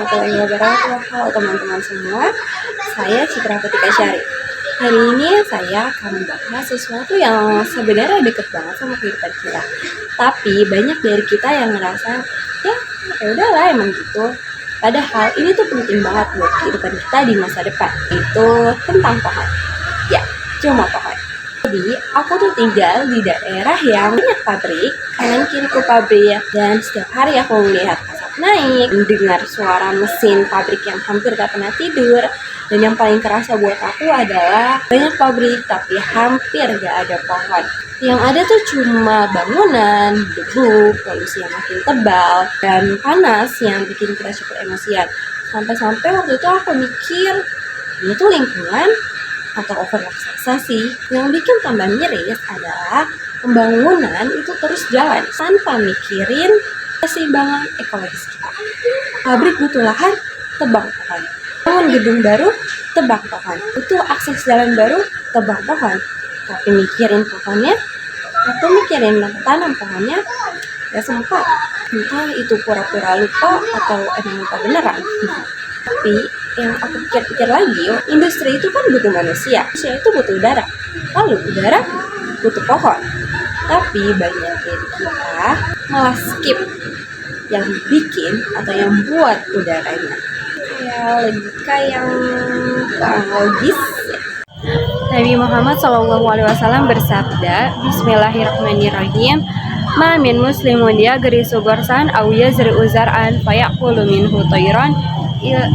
warahmatullahi wabarakatuh. Halo teman-teman semua, saya Citra Petika Syari. Hari ini saya akan membahas sesuatu yang sebenarnya deket banget sama kehidupan kita. Tapi banyak dari kita yang ngerasa, ya udahlah emang gitu. Padahal ini tuh penting banget buat kehidupan kita di masa depan. Itu tentang pohon. Ya, cuma pohon. Jadi, aku tuh tinggal di daerah yang banyak pabrik, kanan kiriku pabrik, dan setiap hari aku melihat asap naik, mendengar suara mesin pabrik yang hampir gak pernah tidur, dan yang paling kerasa buat aku adalah banyak pabrik tapi hampir gak ada pohon. Yang ada tuh cuma bangunan, debu, polusi yang makin tebal, dan panas yang bikin kita cukup emosian. Sampai-sampai waktu itu aku mikir, ini tuh lingkungan atau overrelaksasi. Yang bikin tambah miris adalah pembangunan itu terus jalan tanpa mikirin keseimbangan ekologis kita. Pabrik butuh lahan, tebang pohon. Bangun gedung baru, tebang pohon. Butuh akses jalan baru, tebang pohon. Tapi mikirin pohonnya atau mikirin tanam pohonnya, ya sempat. Entah itu pura-pura lupa atau emang lupa beneran. Tapi yang aku pikir-pikir lagi, industri itu kan butuh manusia. Manusia itu butuh udara. Lalu udara butuh pohon. Tapi banyak dari kita malah skip yang bikin atau yang buat udaranya. Ya logika yang kurang logis. Nabi Muhammad SAW bersabda, Bismillahirrahmanirrahim, Ma min muslimun yagrisu gorsan aw yazri'u zar'an fayaqulu minhu tayran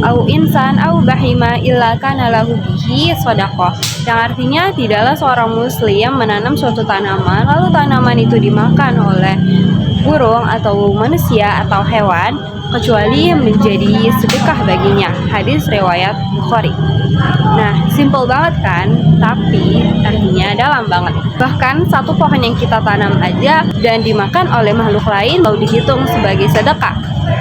au insan au bahima illa kana lahu bihi shadaqah. Yang artinya tidaklah seorang muslim menanam suatu tanaman lalu tanaman itu dimakan oleh burung atau manusia atau hewan kecuali menjadi sedekah baginya. Hadis riwayat Bukhari. Nah, simple banget kan? Tapi artinya dalam banget. Bahkan satu pohon yang kita tanam aja dan dimakan oleh makhluk lain lalu dihitung sebagai sedekah.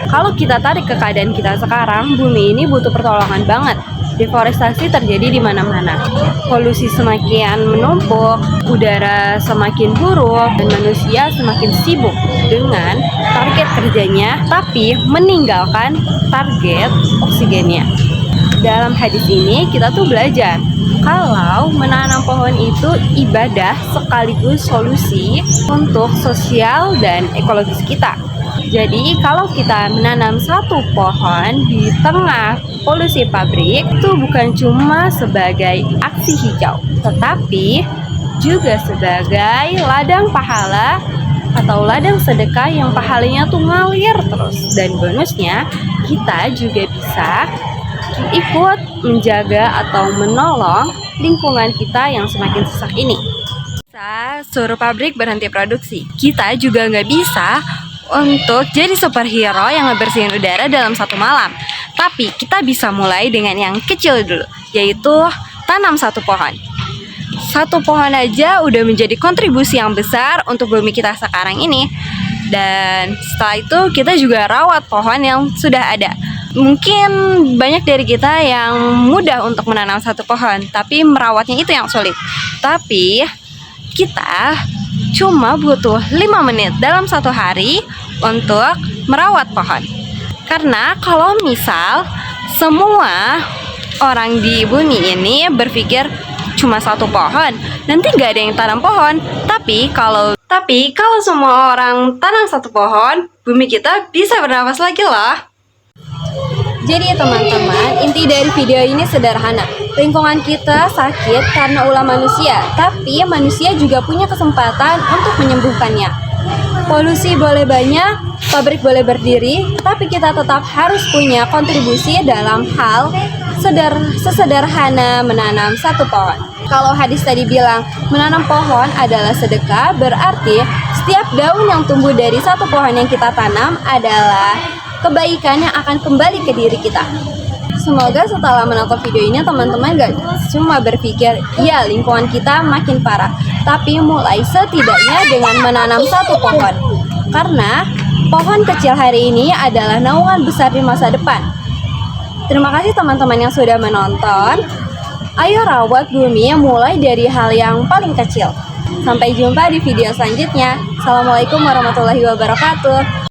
Kalau kita tarik ke keadaan kita sekarang, bumi ini butuh pertolongan banget. Deforestasi terjadi di mana-mana. Polusi semakin menumpuk, udara semakin buruk, dan manusia semakin sibuk dengan target kerjanya, tapi meninggalkan target oksigennya. Dalam hadis ini kita tuh belajar kalau menanam pohon itu ibadah sekaligus solusi untuk sosial dan ekologis kita. Jadi kalau kita menanam satu pohon di tengah polusi pabrik itu bukan cuma sebagai aksi hijau, tetapi juga sebagai ladang pahala atau ladang sedekah yang pahalanya tuh ngalir terus. Dan bonusnya kita juga bisa ikut menjaga atau menolong lingkungan kita yang semakin sesak ini. Bisa suruh pabrik berhenti produksi. Kita juga nggak bisa untuk jadi superhero yang ngebersihin udara dalam satu malam. Tapi kita bisa mulai dengan yang kecil dulu, yaitu tanam satu pohon. Satu pohon aja udah menjadi kontribusi yang besar untuk bumi kita sekarang ini. Dan setelah itu kita juga rawat pohon yang sudah ada. Mungkin banyak dari kita yang mudah untuk menanam satu pohon, tapi merawatnya itu yang sulit. Tapi kita cuma butuh 5 menit dalam satu hari untuk merawat pohon. Karena kalau misal semua orang di bumi ini berpikir cuma satu pohon, nanti gak ada yang tanam pohon. Tapi kalau semua orang tanam satu pohon, bumi kita bisa bernapas lagi loh. Jadi teman-teman, inti dari video ini sederhana. Lingkungan kita sakit karena ulah manusia, tapi manusia juga punya kesempatan untuk menyembuhkannya. Polusi boleh banyak, pabrik boleh berdiri, tapi kita tetap harus punya kontribusi dalam hal sesederhana menanam satu pohon. Kalau hadis tadi bilang menanam pohon adalah sedekah, berarti setiap daun yang tumbuh dari satu pohon yang kita tanam adalah kebaikan yang akan kembali ke diri kita. Semoga setelah menonton video ini teman-teman gak cuma berpikir, ya lingkungan kita makin parah, tapi mulai setidaknya dengan menanam satu pohon. Karena pohon kecil hari ini adalah naungan besar di masa depan. Terima kasih teman-teman yang sudah menonton. Ayo rawat bumi mulai dari hal yang paling kecil. Sampai jumpa di video selanjutnya. Assalamualaikum warahmatullahi wabarakatuh.